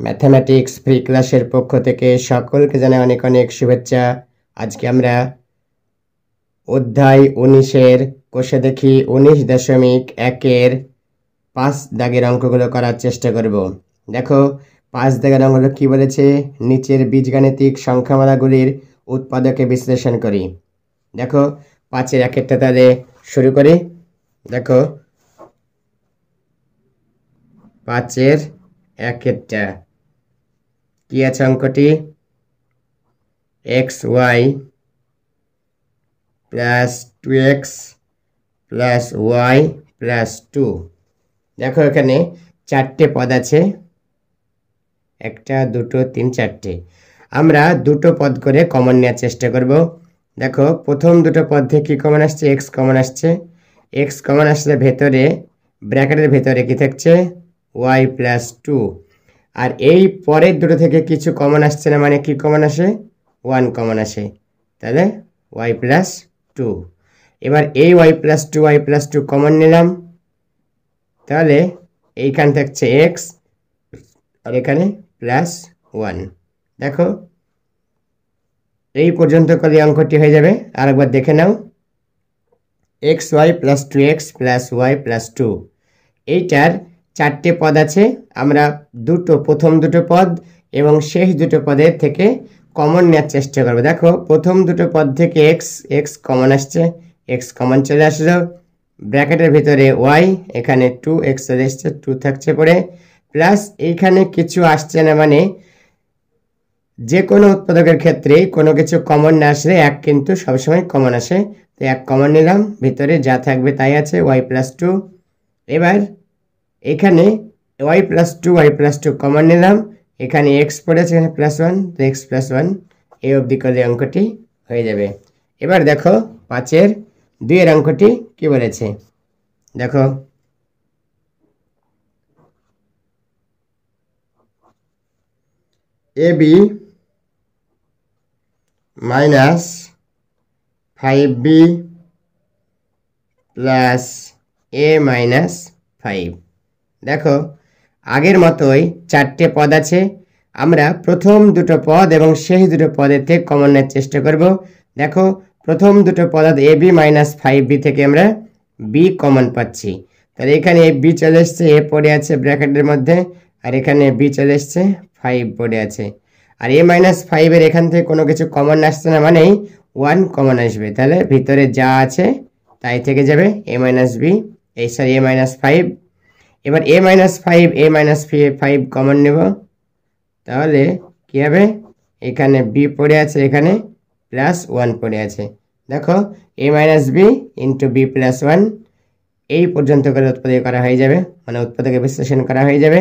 Mathematics free ক্লাসের পক্ষ থেকে সকলকে জানাই অনেক অনেক শুভেচ্ছা। আজকে আমরা অধ্যায় 19-এর কোষে দেখি 19.1-এর 5 দাগের অঙ্কগুলো করার চেষ্টা করব। দেখো 5 দাগের অঙ্কগুলো কি বলেছে, নিচের বীজগাণিতিক সংখ্যামালাগুলির উৎপাদকে বিশ্লেষণ করি। দেখো 5-এর 1-একটা তাহলে শুরু করি। দেখো 5-এর 1-একটা কি আছে অঙ্কটি, xy plus 2x plus y plus 2। দেখো এখানে 4টে পদ আছে, 1 2 3 4টে। আমরা দুটো পদ করে কমন নেওয়ার চেষ্টা করব। দেখো প্রথম দুটো পদ থেকে কি কমন আসছে, x কমন আসছে। x কমন আসলে ভেতরে ব্র্যাকেটের ভেতরে কি থাকছে, y প্লাস 2। আর এই পরের দুটো থেকে কিছু কমন আসছে না, মানে কি কমন আসে, 1 কমন আসে, তাহলে y প্লাস 2। এবার এই y প্লাস 2 কমন নিলাম, তাহলে এইখান থাকছে x আর এখানে প্লাস 1। দেখো এই পর্যন্ত করলে অঙ্কটি হয়ে যাবে। আরেকবার দেখে নাও, xy plus 2x plus y plus 2, এইটার 4টে পদ আছে। আমরা প্রথম দুটো পদ এবং শেষ দুটো পদের থেকে কমন নেওয়ার চেষ্টা করবো। দেখো প্রথম দুটো পদ থেকে x কমন আসছে, x কমন চলে আসলো, ব্র্যাকেটের ভিতরে y, এখানে 2x চলে এসছে, 2 থাকছে পড়ে, প্লাস এইখানে কিছু আসছে না, মানে যে কোনো উৎপাদকের ক্ষেত্রে কোনো কিছু কমন না আসলে 1 কিন্তু সবসময় কমন আসে। তো 1 কমন নিলাম, ভিতরে যা থাকবে তাই আছে, y প্লাস 2। এবার এখানে y প্লাস 2 কমন নিলাম, এখানে x পড়েছে, এখানে প্লাস 1, তো x প্লাস 1 এই অবধি করলে অঙ্কটি হয়ে যাবে। এবার দেখো 5-এর 2-এর অঙ্কটি কি বলেছে। দেখো ab minus 5b plus a minus 5। দেখো আগের মতোই 4টে পদ আছে। আমরা প্রথম দুটো পদ এবং শেষ দুটো পদের থেকে কমন নেওয়ার চেষ্টা করব। দেখো প্রথম দুটো পদ ab মাইনাস 5b থেকে আমরা b কমন পাচ্ছি, তাহলে এখানে b চলে এসছে, a পড়ে আছে ব্র্যাকেটের মধ্যে, আর এখানে b চলে এসছে, 5 পড়ে আছে। আর a মাইনাস 5-এর এখান থেকে কোনো কিছু কমন আসছে না, মানেই 1 কমন আসবে, তাহলে ভিতরে যা আছে তাই থেকে যাবে, a minus b, a minus 5। এবার a মাইনাস 5 কমন নেব, তাহলে কি হবে, এখানে b পড়ে আছে, এখানে প্লাস 1 পড়ে আছে। দেখো a minus b into b plus 1 এই পর্যন্ত করে উৎপাদক করা হয়ে যাবে, মানে উৎপাদকে বিশ্লেষণ করা হয়ে যাবে।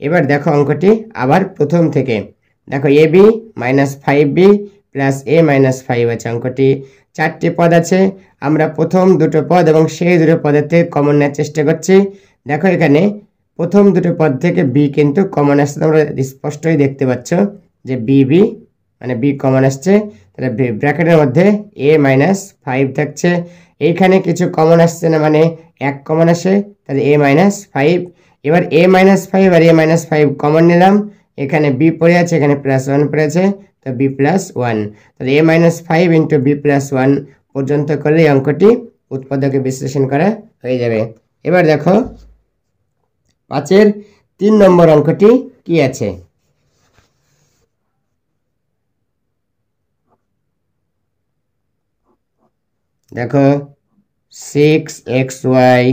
এবার দেখো অঙ্কটি আবার প্রথম থেকে। দেখো ab minus 5b plus a minus 5 আছে। অঙ্কটি 4টে পদ আছে। আমরা প্রথম দুটো পদ এবং সেই দুটো পদের থেকে কমন নেওয়ার চেষ্টা করছি। দেখো এখানে প্রথম দুটো পদ থেকে b কিন্তু কমন আসছে, তোমরা স্পষ্টই দেখতে পাচ্ছ যে b মানে b কমন আসছে, তাহলে ব্র্যাকেটের মধ্যে a মাইনাস 5 থাকছে। এইখানে কিছু কমন আসছে না, মানে 1 কমন আসে, তাহলে a মাইনাস 5। এবার a মাইনাস 5 আর a মাইনাস 5 কমন নিলাম, এখানে b পড়ে আছে, এখানে প্লাস 1 পড়ে আছে, তো b প্লাস 1, তাহলে a minus 5 into b plus 1 পর্যন্ত করলে অঙ্কটি উৎপাদকে বিশ্লেষণ করা হয়ে যাবে। এবার দেখো 5-এর 3 নম্বর অঙ্কটি কি আছে। দেখো 6xy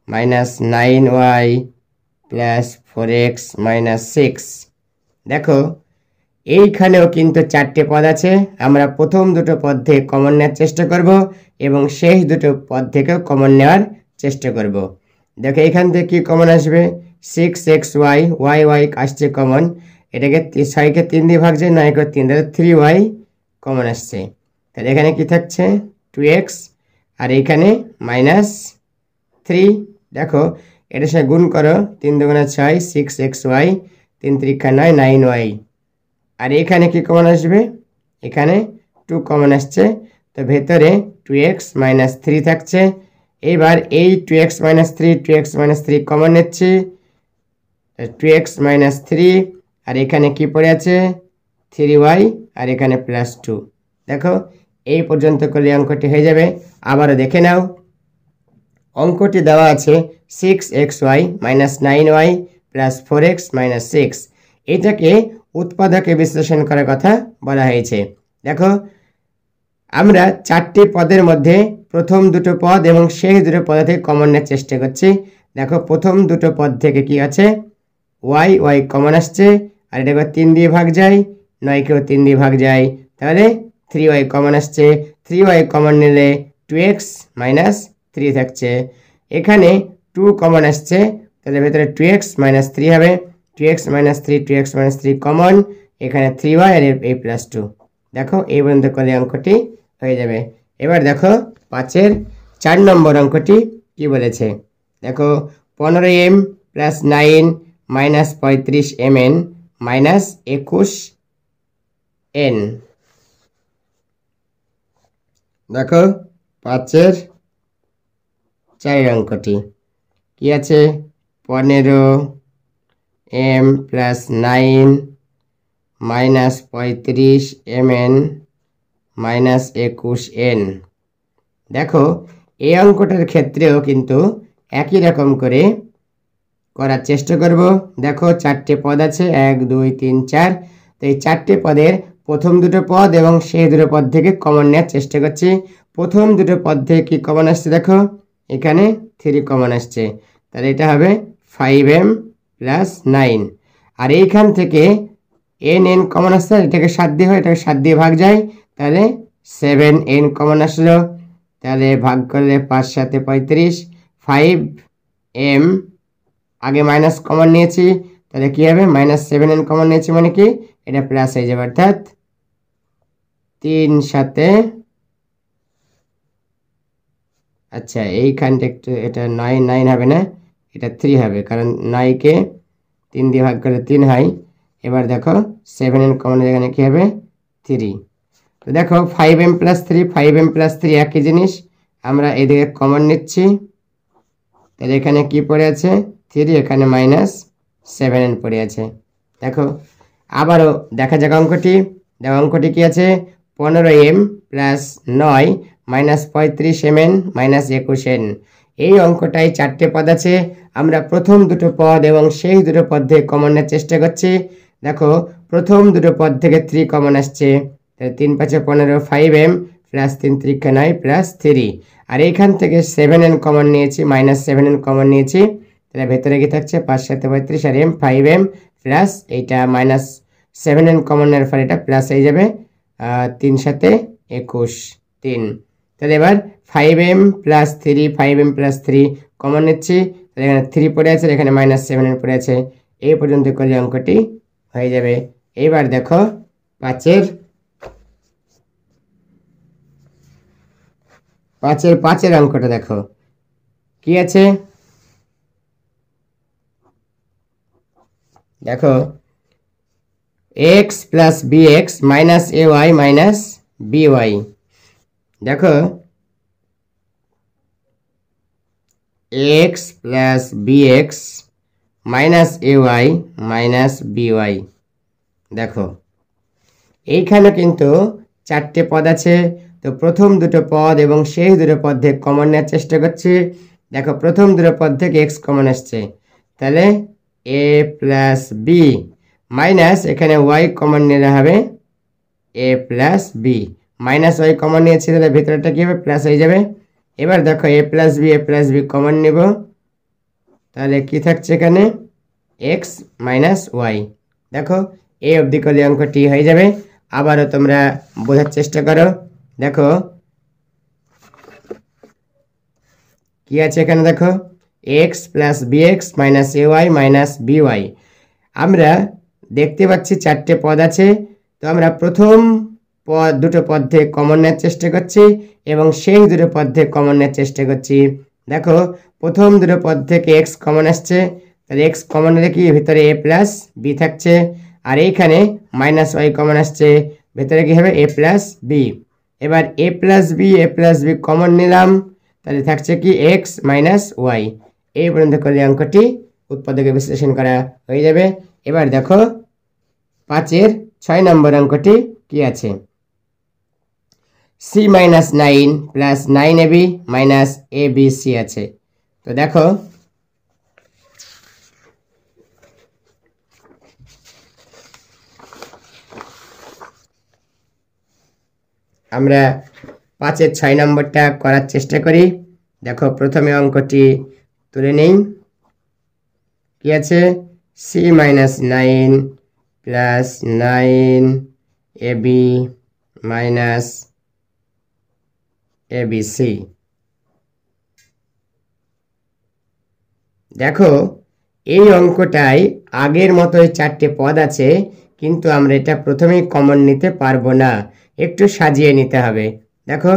minus 9y plus 4x minus 6। দেখো এইখানেও কিন্তু 4টে পদ আছে। আমরা প্রথম দুটো পদ থেকে কমন নেওয়ার চেষ্টা করব এবং শেষ দুটো পদ থেকেও কমন নেওয়ার চেষ্টা করব। দেখো এখান থেকে কি কমন আসবে, 6xy y আসছে কমন, এটাকে 6কে 3 দিয়ে ভাগ যায়, 9 করে 3, তাহলে 3y কমন আসছে, তাহলে এখানে কি থাকছে, 2x, আর এইখানে মাইনাস 3। দেখো এটার সাথে গুণ করো, 3 দুগুণে 6, 6xy, 3 3 9, 9y, আর এখানে কি কমন আসবে, এখানে 2 কমন আসছে, তো ভেতরে 2x মাইনাস 3 থাকছে। এবার এই 2x মাইনাস 3 কমন নিচ্ছি, 2x মাইনাস 3, আর এখানে কি পড়ে আছে 3y আর এখানে +2। দেখো এই পর্যন্ত করলে অঙ্কটি হয়ে যাবে। আবারও দেখে নাও, অঙ্কটি দেওয়া আছে 6xy - 9y + 4x - 6। এটাকে উৎপাদকে বিশ্লেষণ করার কথা বলা হয়েছে। দেখো আমরা চারটি পদের মধ্যে প্রথম দুটো পদ এবং শেষ দুটো পদ থেকে কমন নেওয়ার চেষ্টা করছি। দেখো প্রথম দুটো পদ থেকে কি আছে y কমন আসছে, আর এটাকে 3 দিয়ে ভাগ যায়, 9কেও 3 দিয়ে ভাগ যায়, তাহলে 3y কমন আসছে। 3y কমন নিলে 2x - 3 থাকছে। এখানে 2 কমন আসছে, তাহলে ভেতরে 2x - 3 হবে। 2x - 3 2x - 3 কমন, এখানে 3y আর এই +2। দেখো এই পর্যন্ত করলে অঙ্কটি হয়ে যাবে। এবার দেখো 5-এর 4 নম্বর অঙ্কটি কি বলেছে। দেখো 15m + 9 - 35mn - 21n। দেখো 5-এর 4 অঙ্কটি কি আছে 15m + 9 - 35mn - 21n। দেখো এই অঙ্কটার ক্ষেত্রেও কিন্তু একই রকম করে করার চেষ্টা করব। দেখো চারটে পদ আছে 1 2 3 4। তো এই চারটে পদের প্রথম দুটো পদ এবং শেষ দুটো পদ থেকে কমন নেওয়ার চেষ্টা করছি। প্রথম দুটো পদ থেকে কি কমন আসছে, দেখো এখানে 3 কমন আসছে, তাহলে এটা হবে 5m + 9। আর এইখান থেকে n কমন আসছে, এটাকে 7 দিয়ে হয়, এটাকে 7 দিয়ে ভাগ যায়, তাহলে 7n কমন আসলো। তাহলে ভাগ করলে 5 × 7 = 35। 5m আগে মাইনাস কমন নিয়েছি, তাহলে কি হবে -7n কমন নিয়েছি মানে কি এটা প্লাস হয়ে যাবে, অর্থাৎ 3 × 7 আচ্ছা এইখানটা একটু এটা 9 হবে না, এটা 3 হবে, কারণ 9কে 3 দিয়ে ভাগ করলে 3 হয়। এবার দেখো 7n কমন এখানে কি হবে 3। তো দেখো 5m + 3 5m + 3 একই জিনিস, আমরা এদিকে কমন নিচ্ছি, তাহলে এখানে কি পড়ে আছে 3, এখানে -7n পড়ে আছে। দেখো আবারও দেখা যাক অঙ্কটি। দেখো অঙ্কটি কি আছে 15m + 9 - 35mn - 21n। এই অঙ্কটায় চারটে পদ আছে, আমরা প্রথম দুটো পদ এবং শেষ দুটো পদ থেকে কমন নেওয়ার চেষ্টা করছি। দেখো প্রথম দুটো পদ থেকে 3 কমন আসছে, তাহলে 3 × 5 = 15, 5m + 3 × 3 = 9 + 3। আর এইখান থেকে 7n কমন নিয়েছি, -7n কমন নিয়েছি, তাহলে ভেতরে কি থাকছে 5 × 7 = 35 আর m 5m প্লাস এইটা -7n কমন নেওয়ার ফলে এটা প্লাস হয়ে যাবে 3 × 7 = 21 3। তাহলে এবার 5m + 3 5m + 3 কমন নিচ্ছি, তাহলে এখানে 3 পড়ে আছে, এখানে -7n পড়ে আছে। এই পর্যন্ত করলে অঙ্কটি হয়ে যাবে। এবার দেখো 5-এর 5-এর অঙ্কটা দেখো কি আছে। দেখো x + bx - ay - by। দেখো x + bx - ay - by। দেখো এইখানে কিন্তু চারটে পদ আছে, তো প্রথম দুটো পদ এবং শেষ দুটো পদ থেকে কমন নেওয়ার চেষ্টা করছি। দেখো প্রথম দুটো পদ থেকে x কমন আসছে, তাহলে a + b মাইনাস এখানে y কমন নিলে হবে a + b, -y কমন নিয়েছি, তাহলে ভিতরটা কি হবে প্লাস হয়ে যাবে। এবার দেখো a + b কমন নেব, তাহলে কি থাকছে এখানে x - y। দেখো এই অবধি করলে অঙ্কটি হয়ে যাবে। আবারও তোমরা বোঝার চেষ্টা করো। দেখো কি আছে এখানে, দেখো x + bx - ay - by। আমরা দেখতে পাচ্ছি চারটে পদ আছে, তো আমরা প্রথম দুটো পদ থেকে কমন নেওয়ার চেষ্টা করছি এবং শেষ দুটো পদ থেকে কমন নেওয়ার চেষ্টা করছি। দেখো প্রথম দুটো পদ থেকে x কমন আসছে, তাহলে x কমন নিলে কি ভিতরে a + b থাকছে, আর এইখানে -y কমন আসছে, ভেতরে কি হবে a + b। এবার a + b কমন নিলাম, তাহলে থাকছে কি x - y। এই পর্যন্ত করলে অঙ্কটি উৎপাদকে বিশ্লেষণ করা হয়ে যাবে। এবার দেখো 5-এর 6 নম্বর অঙ্কটি কি আছে? c minus 9 plus 9ab minus abc আছে। তো দেখো আমরা 5-এর 6 নম্বরটা করার চেষ্টা করি। দেখো প্রথমে অঙ্কটি তুলে নেই। কি আছে? c minus 9 plus 9ab minus abc। দেখো এই অঙ্কটাই আগের মতোই 4টে পদ আছে, কিন্তু আমরা এটা প্রথমেই কমন নিতে পারবো না, একটু সাজিয়ে নিতে হবে। দেখো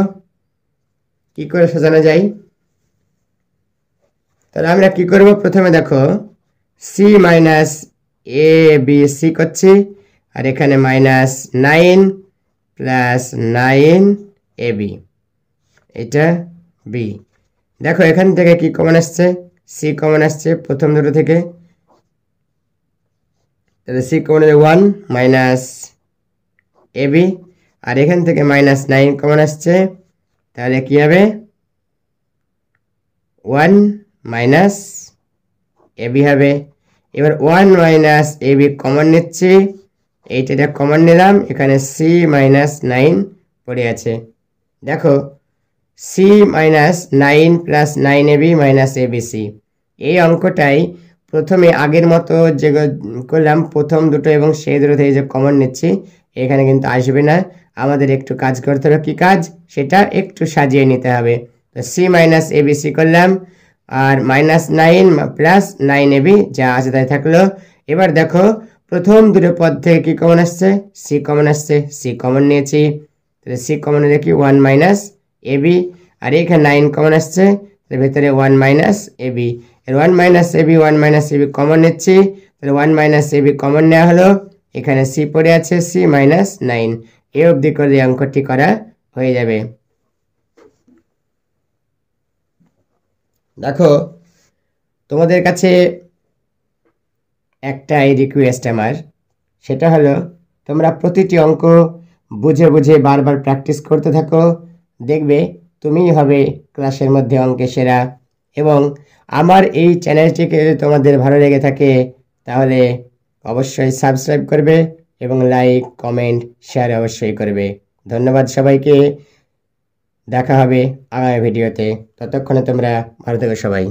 কি করে সাজানো যায়। তাহলে আমরা কি করব? প্রথমে দেখো c মাইনাস abc করছি, আর এখানে মাইনাস 9 প্লাস 9ab, এটা b। দেখো এখান থেকে কি কমন আসছে? c কমন আসছে প্রথম দুটো থেকে, তাহলে c কমন হলো 1 মাইনাস ab, আর এখান থেকে মাইনাস 9 কমন আসছে, তাহলে কি হবে? 1 মাইনাস ab হবে। এবার 1 মাইনাস ab কমন নিচ্ছি, এইটা কমন নিলাম, এখানে c মাইনাস 9 পড়ে আছে। দেখো c minus 9 plus 9ab minus abc, এই অঙ্কটাই প্রথমে আগের মতো যে করলাম প্রথম দুটো এবং সেই দুটো থেকে যে কমন নিচ্ছি, এখানে কিন্তু আসবে না, আমাদের একটু কাজ করতে হবে। কি কাজ? সেটা একটু সাজিয়ে নিতে হবে। তো c মাইনাস abc করলাম, আর মাইনাস 9 প্লাস 9ab যা আছে তাই থাকলো। এবার দেখো প্রথম দুটো পদ থেকে কি কমন আসছে? c কমন আসছে, c কমন নিয়েছি, তাহলে c কমন হলে কি 1 মাইনাস ab, আর এখানে 9 কমন আসছে, তার ভেতরে 1 মাইনাস ab, এর 1 minus ab 1 minus ab common নিচ্ছি, তাহলে 1 মাইনাস ab কমন নেওয়া হলো, এখানে c পড়ে আছে, c মাইনাস 9। এই অবধি করলে অঙ্কটি করা হয়ে যাবে। দেখো তোমাদের কাছে একটাই রিকোয়েস্ট আমার, সেটা হলো তোমরা প্রতিটি অঙ্ক বুঝে বুঝে বারবার প্র্যাকটিস করতে থাকো, দেখবে তুমিই হবে ক্লাসের মধ্যে অঙ্কে সেরা। এবং আমার এই চ্যানেলটিকে যদি তোমাদের ভালো লেগে থাকে তাহলে অবশ্যই সাবস্ক্রাইব করবে এবং লাইক কমেন্ট শেয়ার অবশ্যই করবে। ধন্যবাদ সবাইকে, দেখা হবে আগামী ভিডিওতে। ততক্ষণে তোমরা ভালো থেকো সবাই।